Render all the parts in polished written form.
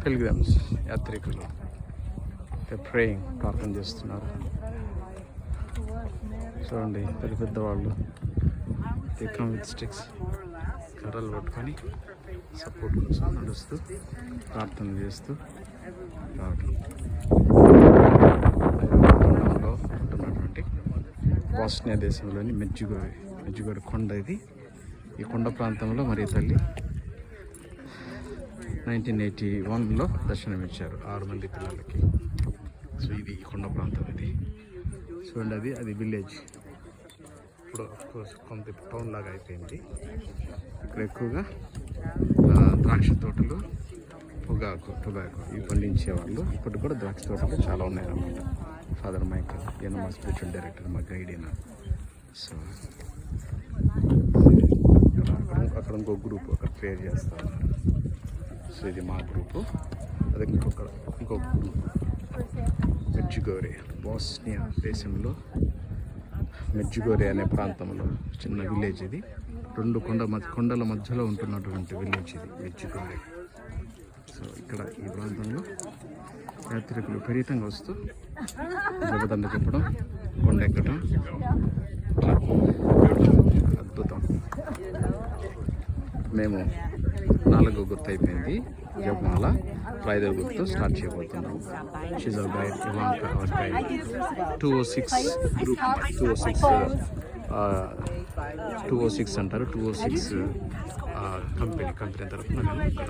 Pilgrims యాత్రికులు praying ప్రార్థన చేస్తున్నారు. చూడండి పెద్ద పెద్ద వాళ్ళు కమ్ విత్ స్టిక్స్ కర్రలు పట్టుకొని సపోర్ట్ కోసం నడుస్తూ ప్రార్థన చేస్తూ ఉంటున్నటువంటి బాస్నియా దేశంలోని మెజ్జిగోరి కొండ ఇది. ఈ కొండ ప్రాంతంలో మరి తల్లి 1981లో దర్శనమిచ్చారు 6 మంది పిల్లలకి. సో ఇది ఈ కొండ ప్రాంతం ఇది. చూడండి అది విలేజ్. ఇప్పుడు అఫ్కోర్స్ కొంత టౌన్ లాగా అయిపోయింది. ఇక్కడ ఎక్కువగా ద్రాక్ష తోటలు, టొబాకో ఇవి పండించేవాళ్ళు. ఇప్పటికి కూడా ద్రాక్ష తోటలు చాలా ఉన్నాయన్నమాట. ఫాదర్ మైకల్ ఈయన మా స్పిరిచువల్ డైరెక్టర్, మా గైడ్ అయినా. సో అక్కడ ఇంకో గ్రూప్ అక్కడ ప్రేయర్ చేస్తూ ఉన్నారు. సో ఇది మా గ్రూపు. అది ఇంకొక గ్రూప్ మెజ్జిగోరే, బాస్నియా దేశంలో మెజ్జిగోరే అనే ప్రాంతంలో చిన్న విలేజ్ ఇది. 2 కొండల మధ్యలో ఉంటున్నటువంటి విలేజ్ ఇది మెజ్జిగోరే. సో ఇక్కడ ఈ ప్రాంతంలో యాత్రికులు విపరీతంగా వస్తూ జగదండ చెప్పడం, కొండ ఎక్కడం అద్భుతం. మేము 4వ గుర్తు అయిపోయింది. జపమాల 5వ గుర్తు స్టార్ట్ చేయబోతున్నాం. She's hour guide, Ivanka hour guide. 206 group 206 అంటారు. 206 కంపెనీ తరఫున మేము ఇక్కడ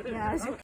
Yeah.